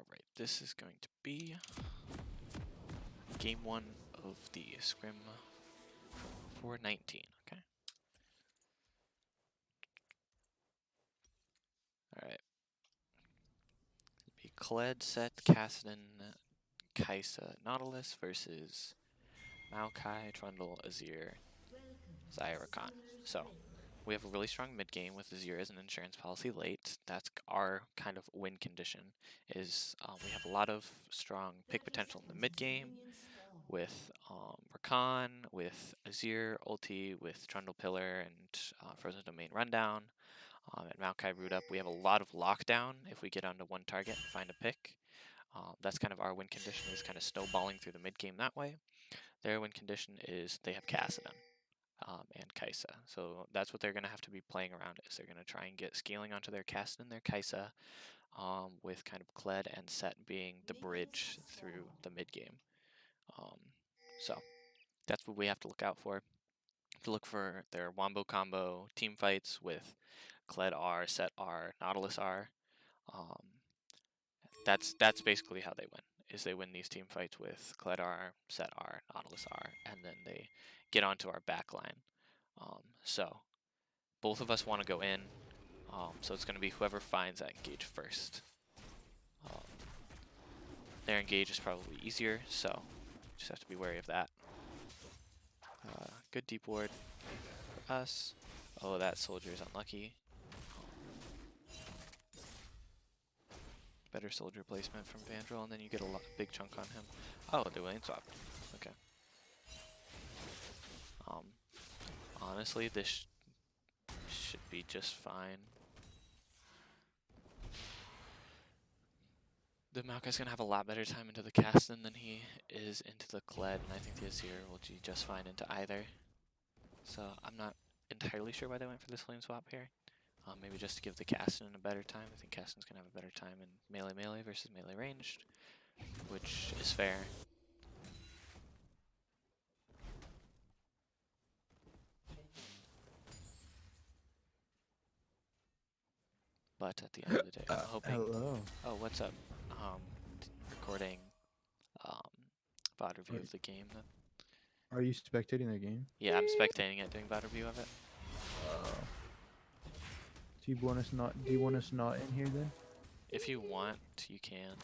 Alright, this is going to be game 1 of the Scrim 419, okay? Alright. Be Kled, Set, Kassadin, Kaisa, Nautilus versus Maokai, Trundle, Azir, Zyrakan. So, we have a really strong mid game with Azir as an insurance policy late. That's our kind of win condition, is we have a lot of strong pick potential in the mid game with Rakan, with Azir ulti, with Trundle Pillar, and Frozen Domain Rundown. At Maokai Root Up, we have a lot of lockdown if we get onto one target and find a pick. That's kind of our win condition, is kind of snowballing through the mid game that way. Their win condition is they have Kassadin. And Kaisa. So that's what they're going to have to be playing around, is they're going to try and get scaling onto their Kassadin and their Kaisa, with kind of Kled and Set being the bridge through the mid game. So that's what we have to look out for. To look for their Wombo combo team fights with Kled R, Set R, Nautilus R. That's basically how they win. Is they win these team fights with Kled R, Set R, Nautilus R, and then they get onto our back line. So both of us want to go in. So it's going to be whoever finds that engage first. Their engage is probably easier, so just have to be wary of that. Good deep ward for us. Oh, that soldier is unlucky. Better soldier placement from Vandal, and then you get a big chunk on him. Oh, the lane swap. Okay. Honestly, this should be just fine. The Maokai's gonna have a lot better time into the Kassadin than he is into the Kled, and I think the Azir will do just fine into either. So I'm not entirely sure why they went for this lane swap here. Maybe just to give the Kassadin a better time. I think Kassadin's gonna have a better time in melee versus melee ranged, which is fair. But at the end of the day, I'm hoping. Hello. Oh, what's up? Recording VOD review of the game. Are you spectating the game? Yeah, I'm spectating it, doing VOD review of it. Do you want us not in here then? If you want, you can.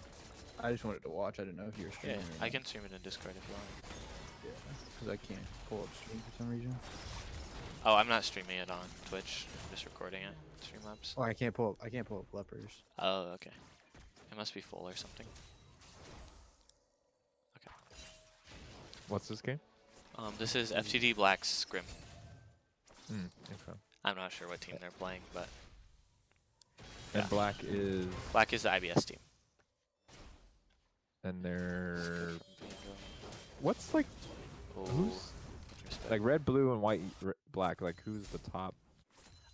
I just wanted to watch. I didn't know if you were streaming. Yeah, I can stream it in Discord if you want. Yeah, because I can't pull up stream for some reason. Oh, I'm not streaming it on Twitch. I'm just recording it. Streamlabs. Oh, I can't pull up lepers. Oh, okay. It must be full or something. Okay. What's this game? This is FTD Black's Scrim. Okay. I'm not sure what team they're playing, but And Black is... Black is the IBS team. And they're... What's like... Oh, Who's... Like red, blue, and white, black. Like who's the top?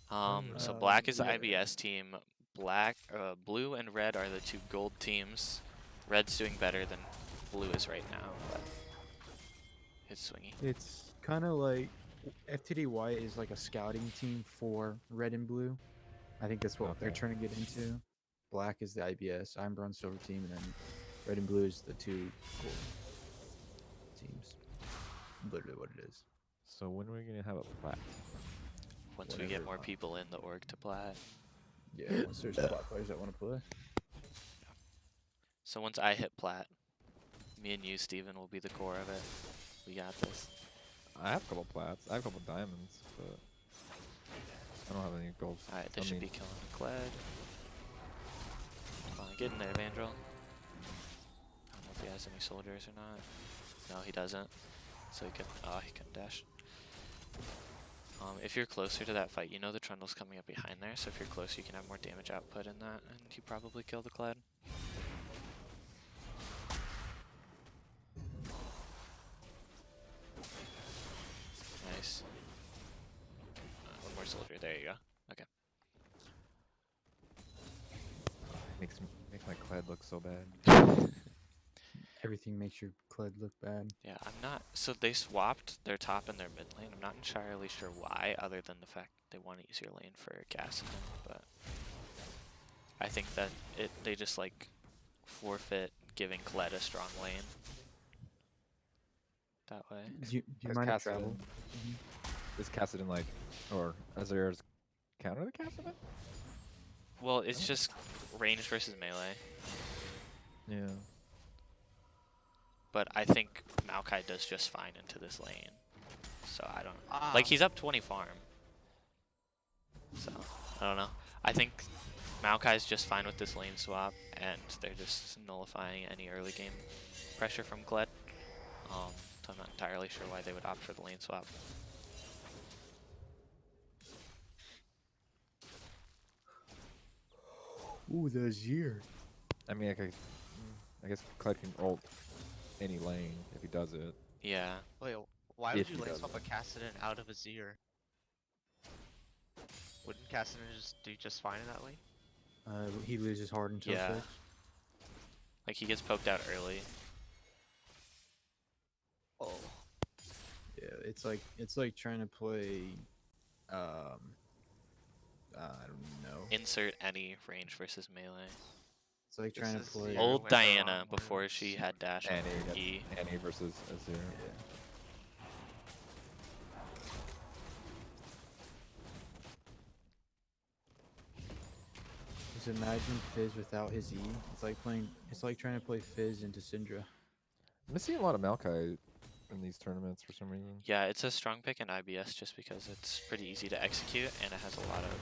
So Black is the IBS team. Blue and red are the two gold teams. Red's doing better than blue is right now, but it's swingy. It's kind of like FTD White is like a scouting team for red and blue. I think that's what they're trying to get into. Black is the IBS, Iron Bronze Silver team, and then red and blue is the two gold teams. Literally what it is. So when are we gonna have a plat? Once we get more people in the org to plat. Yeah, once there's plat players that want to play. So once I hit plat, me and you, Steven, will be the core of it. We got this. I have a couple plats. I have a couple diamonds, but I don't have any gold. Alright, this should be killing the Kled. Come on, get in there, Vandal. I don't know if he has any soldiers or not. No, he doesn't. So he can dash. If you're closer to that fight, you know the Trundle's coming up behind there, so if you're closer, you can have more damage output in that, and you probably kill the Kled. Nice. One more soldier, there you go. Okay. Makes my Kled look so bad. Everything makes your Kled look bad. Yeah, I'm not... So they swapped their top and their mid lane. I'm not entirely sure why, other than the fact they want an easier lane for Kassadin, but... I think that they just, like, forfeit giving Kled a strong lane. That way. Do you mind if travel? Is Kassadin like, or Azir's counter the Kassadin? Well, it's just range versus melee. Yeah. But I think Maokai does just fine into this lane. So I don't... Like, he's up 20 farm. So, I don't know. I think Maokai's just fine with this lane swap, and they're just nullifying any early game pressure from Kled. So I'm not entirely sure why they would opt for the lane swap. Ooh, the Azir. I mean, I guess Kled can ult any lane if he does it. Yeah. Wait, why would If you he lane does swap a Kassadin out of Azir? Wouldn't Kassadin just do just fine in that lane? He loses hard until Yeah. 6. Like, he gets poked out early. Oh. Yeah, it's like trying to play. I don't know. Insert any range versus melee. It's like This trying to is play. the Old went the Diana wrong before moves. she had dash Annie and against E. Annie versus Azir. Yeah. Just imagine Fizz without his E. It's like playing. It's like trying to play Fizz into Syndra. I'm seeing a lot of Maokai in these tournaments for some reason. Yeah, it's a strong pick in IBS just because it's pretty easy to execute and it has a lot of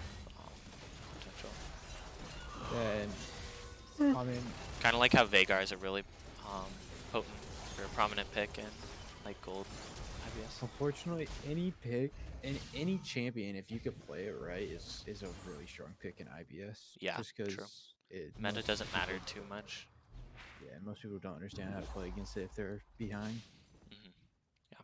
potential. Yeah, and I mean, Kind of like how Veigar is a really potent or prominent pick in like gold IBS. unfortunately, any pick and any champion, if you could play it right, is a really strong pick in IBS. Yeah, just because true. it Meta most doesn't matter people- too much. Yeah, most people don't understand how to play against it if they're behind. Yeah,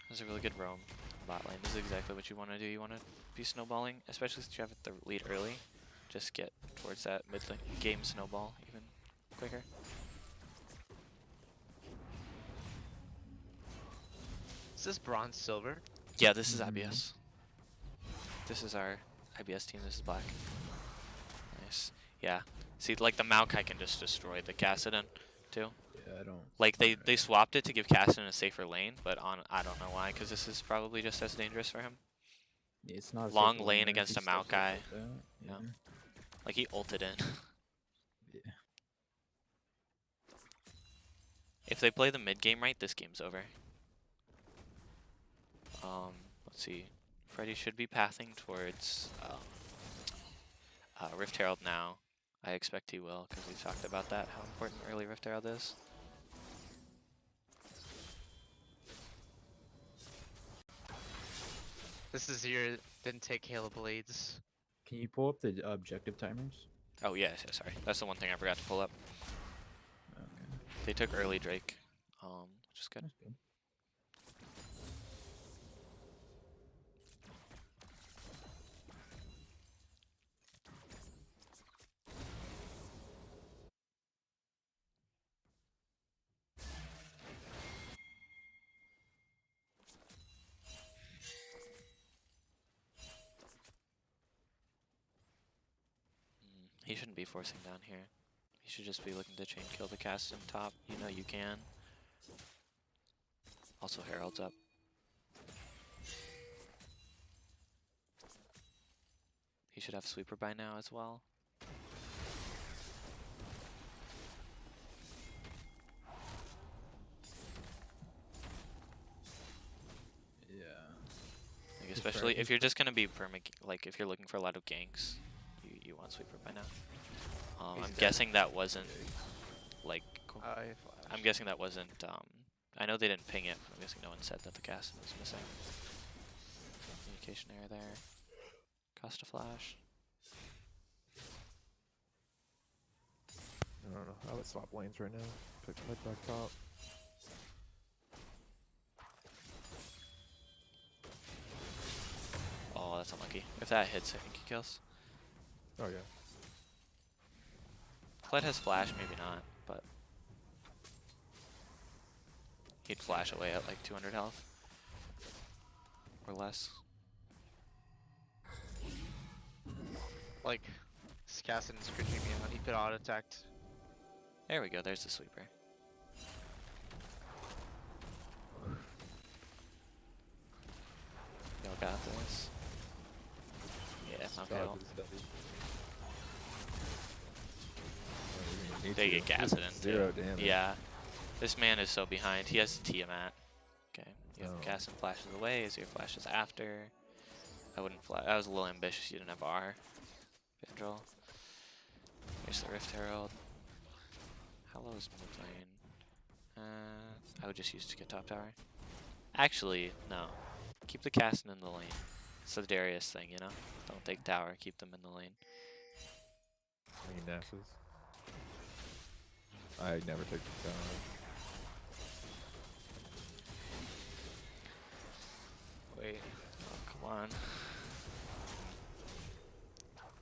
that's a really good roam. Bot lane. This is exactly what you want to do. You want to be snowballing, especially since you have the lead early. Just get towards that mid game snowball even quicker. Is this bronze silver? Yeah, this is IBS. This is our IBS team. This is black. Nice. Yeah. See, like the Maokai can just destroy the Kassadin too. Yeah, I don't. Like they swapped it to give Kassadin a safer lane, but I don't know why, because this is probably just as dangerous for him. It's not a Long safe lane if against he a steps up Maokai. like that. Yeah. Yeah. Like he ulted in. Yeah. If they play the mid game right, this game's over. Let's see. Freddy should be pathing towards Rift Herald now. I expect he will, because we talked about that, how important early Rift Herald is. This is your didn't take Hail of Blades. Can you pull up the objective timers? Oh yeah, sorry. That's the one thing I forgot to pull up. Okay, They took early Drake, which is good. that's good. He shouldn't be forcing down here. He should just be looking to chain kill the cast in top. You know you can. Also Herald's up. He should have sweeper by now as well. Yeah. Like especially if you're just gonna be like if you're looking for a lot of ganks, you want sweeper by now. He's I'm dead. guessing that wasn't like I I'm guessing that wasn't I know they didn't ping it, but I'm guessing no one said that the cast was missing. Communication error there. Cost a flash. I don't know. I would swap lanes right now. Pick right back top. Oh, that's unlucky. If that hits, I think he kills. Oh yeah. Kled has flash, maybe not, but he'd flash away at like 200 health or less. like Kassadin's cringing me out. He could auto attacked There we go, there's the sweeper. Y'all got this. Yeah, okay. Stop this study. Oh, you're gonna They need get to. gassed in Zero too. damage. Yeah. This man is so behind. He has Tiamat. Okay. You have Oh. Cassin flashes away, Azir flashes after. I wouldn't flash. I was a little ambitious, you didn't have R. Vandal. Here's the Rift Herald. How low is mid lane? I would just use to get top tower. Actually, no. Keep the Cassin in the lane. It's the Darius thing, you know? Don't take tower, keep them in the lane. I mean, Nassus. I never take the tower. Wait. Oh, come on.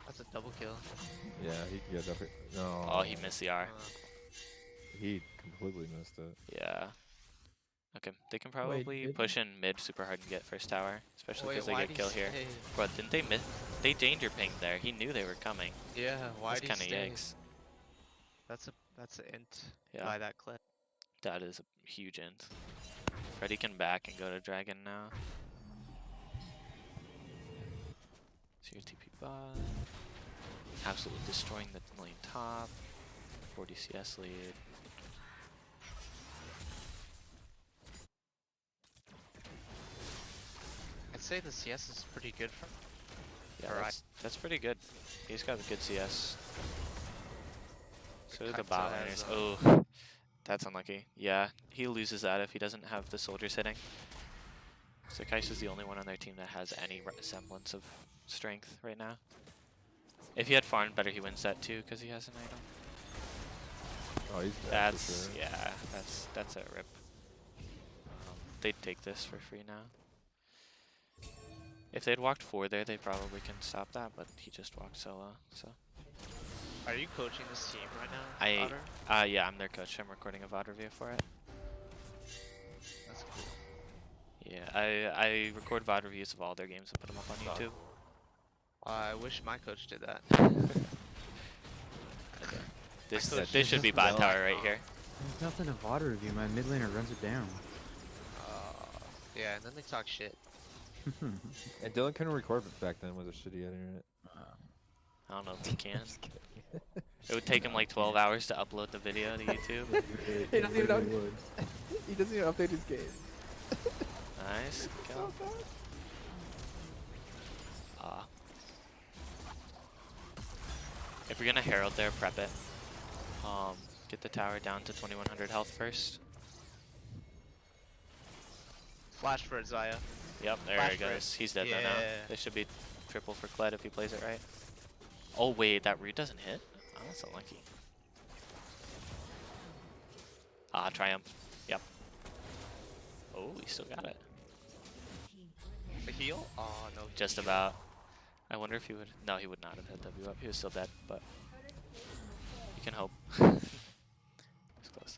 That's a double kill. Yeah, he can get up here. No. Oh, he missed the R. He completely missed it. Yeah. Okay, they can probably push in mid super hard and get first tower, especially because they get kill here. But didn't they miss? They danger pinged there. He knew they were coming. Yeah, why That's did he kind of stay? yikes. That's an int Yeah. by that clip. That is a huge int. Freddy can back and go to dragon now. So your TP bot. Absolutely destroying the lane top. 40 CS lead. I'd say the CS is pretty good for. Yeah, Alright. that's pretty good. He's got a good CS. So do the Kai'Sa bot has, laners. Oh, that's unlucky. Yeah, he loses that if he doesn't have the soldiers hitting. So Kai'Sa's the only one on their team that has any semblance of strength right now. If he had farmed better, he wins that too because he has an item. Oh, he's dead That's for sure. yeah, that's a rip. They'd take this for free now. If they'd walked 4 there, they probably can stop that, but he just walked solo, so. Are you coaching this team right now? Yeah, I'm their coach. I'm recording a VOD review for it. That's cool. Yeah, I record VOD reviews of all their games and put them up on YouTube. I wish my coach did that. This should be bot tower right here. There's nothing to water review. My mid laner runs it down. Yeah, and then they talk shit. And Dylan couldn't record back then with a shitty internet. I don't know if he can. It would take him like 12 hours to upload the video to YouTube. He doesn't even he doesn't even update his game. Nice. Kill. If you're gonna herald there, prep it. Get the tower down to 2100 health first. Flash for Zaya. Yep, there Flash he for it. goes. He's dead though now. Yeah. This should be triple for Kled if he plays it right. Oh wait, that root doesn't hit? Oh, that's unlucky. Ah, Triumph. Yep. Oh, he still got it. The heal? Oh no. Just about. I wonder if he would. No, he would not have had W up. He was still dead, but you can hope. It's close.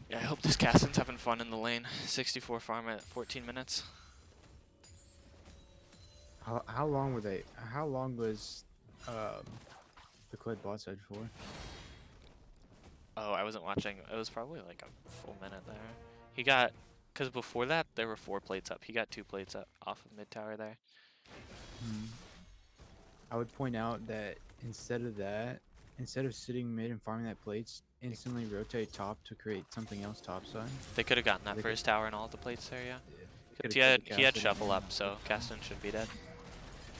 Yeah, I hope this Cassin's having fun in the lane. 64 farm at 14 minutes. How long were they? How long was the Clyde bot side for? Oh, I wasn't watching. It was probably like a full minute there. He got, because before that there were 4 plates up. He got 2 plates up off of mid tower there. I would point out that instead of sitting mid and farming that plates, instantly rotate top to create something else top side. They could have gotten that They first tower and all the plates there, yeah. Could've He killed had Caston shuffle and- up, so Caston should be dead.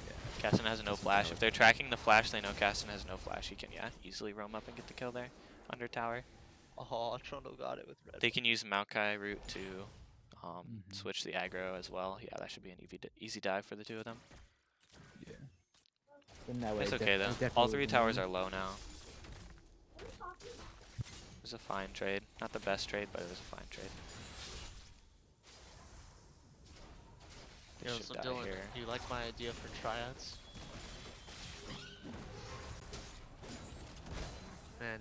Yeah. Caston has no Caston's flash. out. If they're tracking the flash, they know Caston has no flash. He can, yeah, easily roam up and get the kill there under tower. Oh, Trondo got it with red. They can use Maokai route to Mhm. switch the aggro as well. Yeah, that should be an easy dive for the 2 of them. Yeah. Then that way It's it okay def- though. it All definitely 3 would've towers been- are low now. It was a fine trade. Not the best trade, but it was a fine trade. They Yo, should so die Dylan, here. do you like my idea for triads? Man,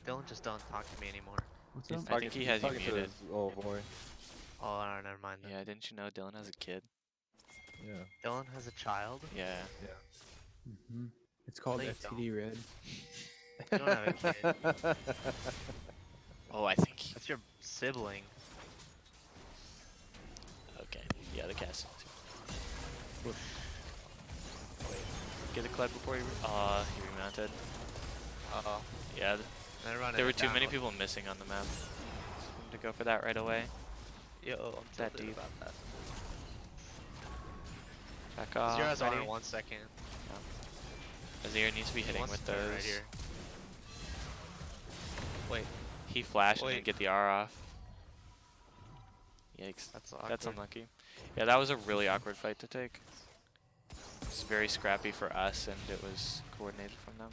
Dylan just don't talk to me anymore. What's He's up? I think he has you talking to muted. his little boy. Oh, no, never mind then. Yeah, didn't you know Dylan has a kid? Yeah. Dylan has a child? Yeah. It's called They FTD Red. You don't have a kid. Oh, I think. That's your sibling. Okay. Yeah, the cast. Push. Wait. Get the Kled before he remounted. Uh-oh. Yeah. They're running There were it too down many with- people missing on the map. To go for that right away. Yo, I'm That tilted deep. about that. Back off. Zero's on Ready? in 1 second. Azir needs to be He hitting wants with to turn those. right here. Wait, He flashed and Wait. didn't get the R off. Yikes. that's awkward. That's unlucky. Yeah, that was a really awkward fight to take. It's very scrappy for us, and it was coordinated from them.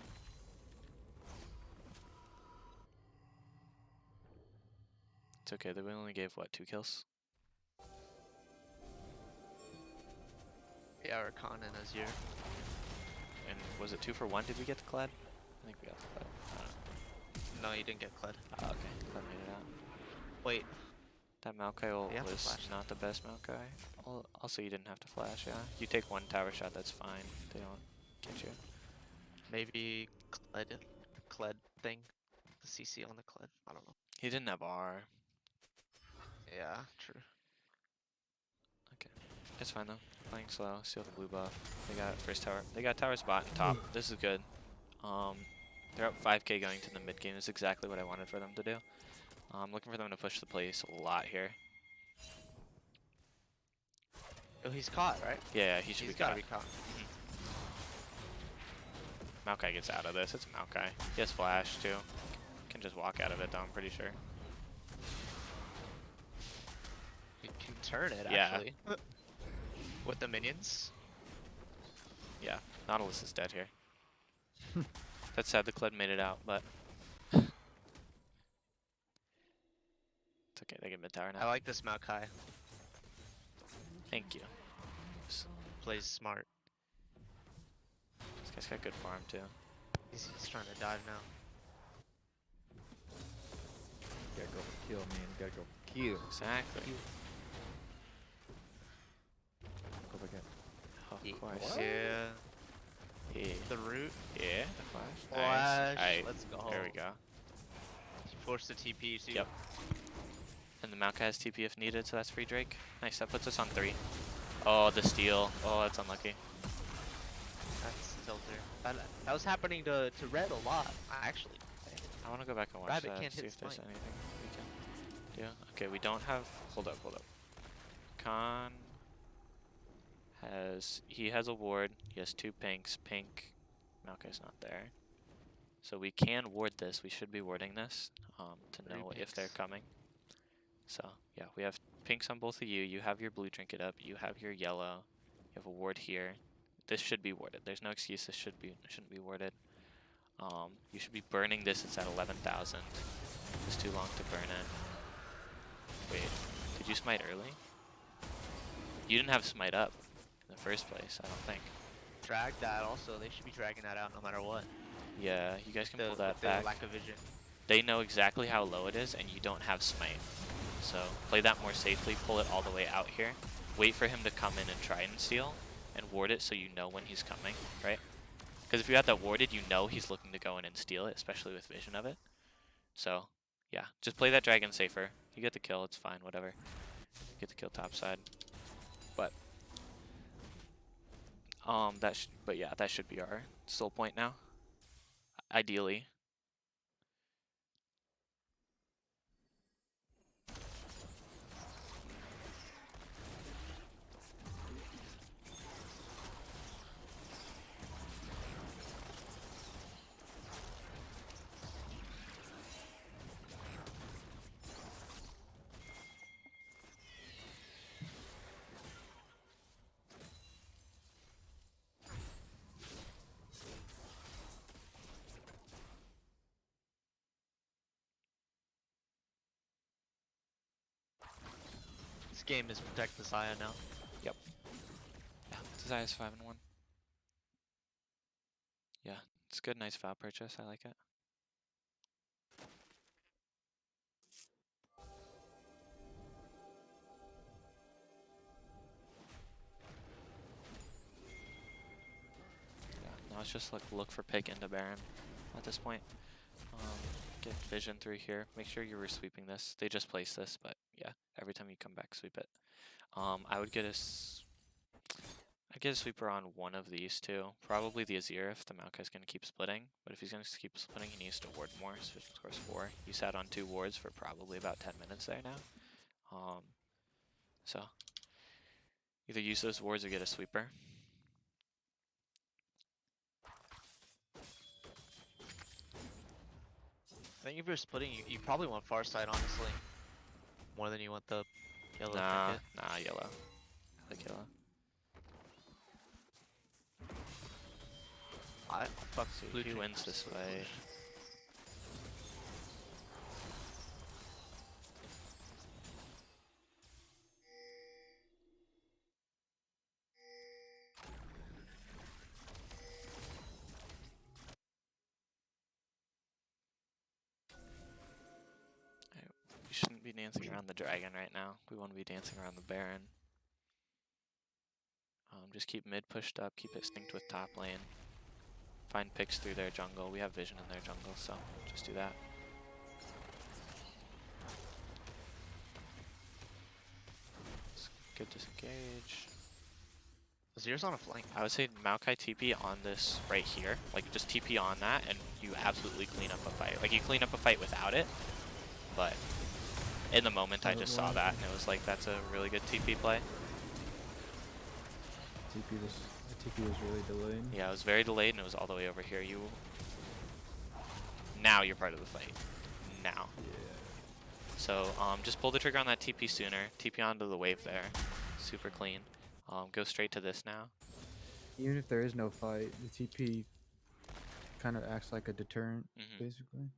It's okay, they only gave, what, 2 kills? Yeah, Rakan and Azir. And was it 2 for 1? Did we get the Kled? I think we got the Kled. I don't know. No, you didn't get Kled. Oh, okay, Kled made it out. Wait, That Maokai ult You have to was flash. not the best Maokai. Also, you didn't have to flash, yeah? You take 1 tower shot, that's fine. They don't get you. maybe Kled thing. The CC on the Kled. I don't know. He didn't have R. Yeah, true. Okay. It's fine though. Playing slow, steal the blue buff. They got first tower. They got tower spot and top. This is good. They're up 5k going to the mid game. This is exactly what I wanted for them to do. Looking for them to push the place a lot here. Oh, he's caught, right? Yeah, he should He's be gotta caught. be caught. Maokai gets out of this. It's Maokai. He has flash too. Can just walk out of it though, I'm pretty sure. He can turn it, Yeah. actually. With the minions. Yeah, Nautilus is dead here. That's sad the Kled made it out, but it's okay, they get mid tower I now. like this Maokai. Thank you. Plays smart. This guy's got good farm too. He's trying to dive now. Gotta go for kill, man. Gotta go for kill. Exactly. Go back in. Of course. Yeah. Yeah. The root. Yeah. The flash. Flash. Nice. Aight, Let's go. there we go. He forced the TP too. Yep. And the Maokai has TP if needed, so that's free Drake. Nice, that puts us on 3. Oh, the steal. Oh, that's unlucky. That's tilter. That was happening to Red a lot, actually. I want to go back and watch Rabbit that, can't see hit if there's smite. anything we can do. Okay, we don't have... Hold up. Khan has... He has a ward. He has 2 pinks. Pink. Maokai's not there. So we can ward this. We should be warding this to 3 know if they're pinks. coming. So, yeah, we have pinks on both of you. You have your blue trinket up. You have your yellow. You have a ward here. This should be warded. There's no excuse this shouldn't be warded. You should be burning this. It's at 11,000. It's too long to burn it. Wait, did you smite early? You didn't have smite up in the first place, I don't think. Drag that also. They should be dragging that out no matter what. Yeah, you guys can pull that with the back. lack of vision. They know exactly how low it is, and you don't have smite. So play that more safely. Pull it all the way out here. Wait for him to come in and try and steal, and ward it so you know when he's coming, right? Because if you have that warded, you know he's looking to go in and steal it, especially with vision of it. So, yeah, just play that dragon safer. You get the kill, it's fine, whatever. You get the kill top side. But yeah, that should be our soul point now. Ideally. This game is protect the Zaya now. Yeah, Desire is 5-1. Yeah, it's good, nice foul purchase, I like it. Yeah, now it's just like look for pick into Baron. at this point. Get vision through here. Make sure you were sweeping this. They just placed this, but yeah, every time you come back, sweep it. I would get I'd get a sweeper on one of these two. Probably the Azir if the Maokai's going to keep splitting. But if he's going to keep splitting, he needs to ward more. So he scores 4. He sat on 2 wards for probably about 10 minutes there now. So either use those wards or get a sweeper. I think if you're splitting, you probably want far side, honestly. More than you want the yellow Nah, trinket. nah, yellow. I like yellow. Fuck See, blue he trinket. wins this way. We shouldn't be dancing around the dragon right now. We want to be dancing around the Baron. Just keep mid pushed up, keep it synced with top lane. Find picks through their jungle. We have vision in their jungle, so just do that. It's good disengage. Azir's on a flank. I would say Maokai TP on this right here. Like, just TP on that, and you absolutely clean up a fight. Like, you clean up a fight without it, but in the moment I just saw that, and it was like, that's a really good TP play. The TP was really delayed. Yeah, it was very delayed, and it was all the way over here. Now you're part of the fight. Now. Yeah. So, just pull the trigger on that TP sooner. TP onto the wave there. Super clean. Go straight to this now. Even if there is no fight, the TP kind of acts like a deterrent, Mm-hmm. basically.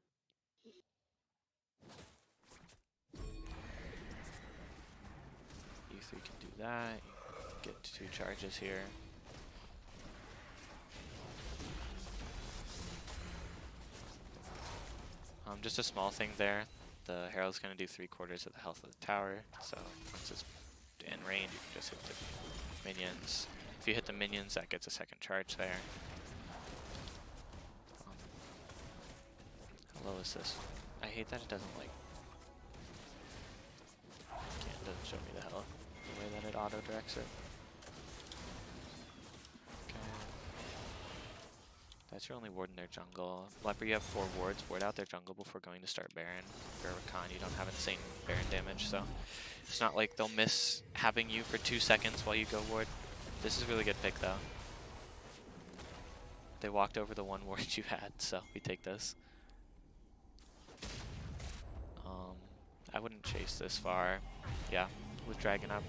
You 3 can do that. You get 2 charges here. Just a small thing there. The Herald's going to do 3/4 of the health of the tower. So once it's in range, you can just hit the minions. If you hit the minions, that gets a second charge there. How low is this? I hate that it doesn't like. It doesn't show me the health. The way that it auto directs it. Okay. That's your only ward in their jungle. Leper, you have 4 wards. Ward out their jungle before going to start Baron. For Rakan, you don't have insane Baron damage, so it's not like they'll miss having you for 2 seconds while you go ward. This is a really good pick, though. They walked over the 1 ward you had, so we take this. I wouldn't chase this far. Yeah, with Dragon up.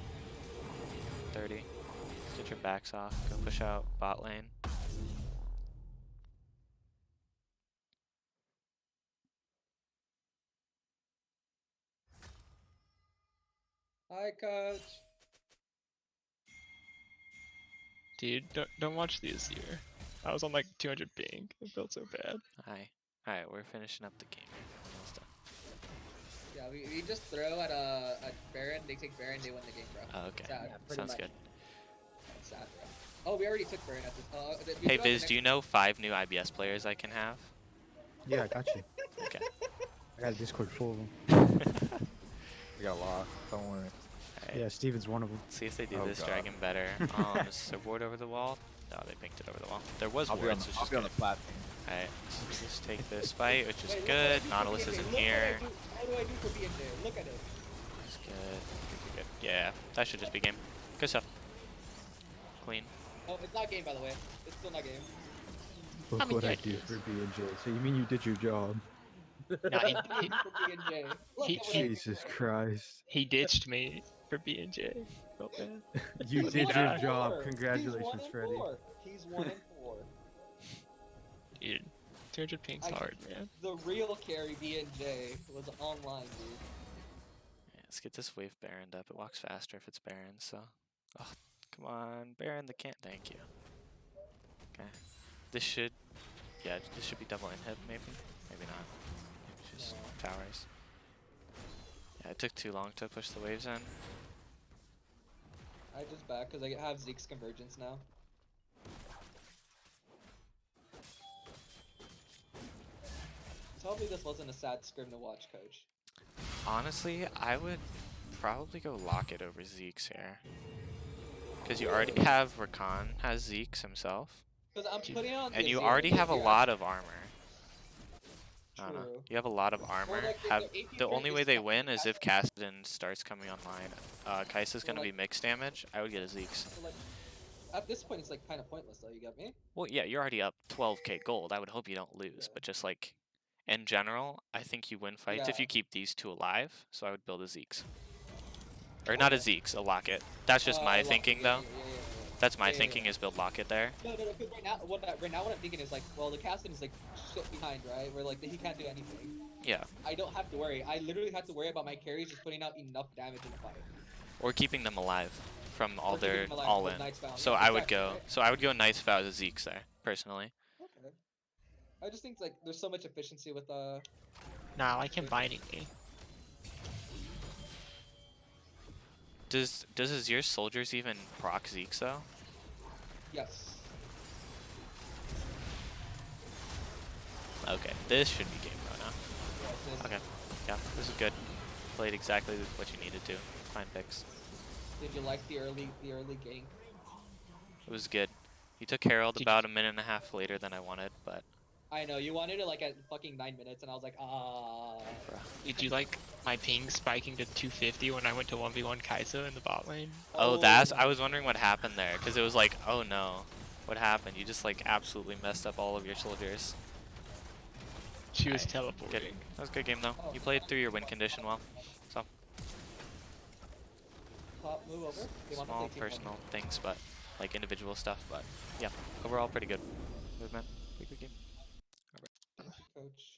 30. Get your backs off. Go push out bot lane. Hi, coach. Dude, don't watch the Azir. I was on like 200 ping. It felt so bad. Hi. Alright, we're finishing up the game here. Almost done. Yeah, we just throw at a Baron. They take Baron. They win the game, bro. Oh, okay. Sad. Sounds good. That's sad, bro. Oh, we already took Baron at this. Hey Biz, do you know 5 new IBS players I can have? Yeah, I got you. Okay. I got a Discord full of them. We got a lot. Don't worry. Alright, Yeah, Steven's one of them. let's see if they do Oh, this God. dragon better. Is there ward over the wall? No, they pinked it over the wall. There was I'll be on wards, the, which I'll is be on good. the platform. Alright, so we just take this fight, which is Wait, look good. what I do for Nautilus BNJ. isn't Look what I here. do- How do I do for BNJ? Look at it. It's good. Good, good, good. Yeah, that should just be game. Good stuff. Clean. Oh, it's not game, by the way. It's still not game. Look I mean, what yeah, I it do is. for B&J. So you mean you did your job? No, For BNJ. Look he- at what I do Jesus for- Christ. he ditched me for B&J. Felt bad. You But did he your got- job. He's 1 Congratulations, and Freddy. 4. He's 1 and 4. Dude, 200 ping's I- hard, man. The real carry BNJ was online, dude. Yeah, let's get this wave Baroned up. It walks faster if it's Baron, so. Oh, come on. Baron the can't. Thank you. Okay. This should. Yeah, this should be double inhib, maybe? Maybe not. Maybe just No. towers. Yeah, it took too long to push the waves in. I just back because I have Zeke's convergence now. Tell me this wasn't a sad scrim to watch, coach. Honestly, I would probably go Locket over Zeke's here. Because you already have Rakan has Zeke's himself. Because I'm putting on the And you Azir, already the have a Azir lot of armor. I don't know. True. You have a lot of armor. like, Have the AP the crit only is way they ca- win is if Kassadin. Kassadin starts coming online. Kai'Sa's So, gonna be like- mixed damage. I would get a Zeke's. So, like, at this point, it's like kind of pointless, though. You get me? Well, yeah, you're already up 12k gold. I would hope you don't lose, Yeah. but just like in general, I think you win fights if Yeah. you keep these two alive. So I would build a Zeke's. Or not a Zeke's, a Locket. That's just my Locket, thinking, yeah, though. yeah. That's my Yeah, yeah, thinking yeah. is build Locket there. No, because right now, what I'm thinking is like, well, the Kassadin is like shit behind, right? Where like he can't do anything. Yeah. I don't have to worry. I literally have to worry about my carries just putting out enough damage in the fight. Or keeping them alive from all Or keeping their them alive all with in. Knight's Vow. So Yeah, I would exactly, go. right? So I would go Knight's Vow to Zeke's there, personally. Okay. I just think like there's so much efficiency with Nah, I like combining me. Does Azir soldiers even proc Zeke's though? yes. Okay, this should be game pro now. Yes, yes. Okay, yeah, this is good. Played exactly what you needed to. Fine picks. Did you like the early gank? It was good. He took Herald Did- about a minute and a half later than I wanted, but I know you wanted it like at fucking 9 minutes, and I was like, ah. Did you like my ping spiking to 250 when I went to 1v1 Kai'Sa in the bot lane? oh, that's I was wondering what happened there because it was like, oh no, what happened? You just like absolutely messed up all of your soldiers. She was Aye, teleporting. Good. That was a good game though. You played through your win condition well. So Pop, move over. They want to small play team personal things, but like individual stuff. But yeah, overall pretty good movement. Pretty good game. Thank you, coach.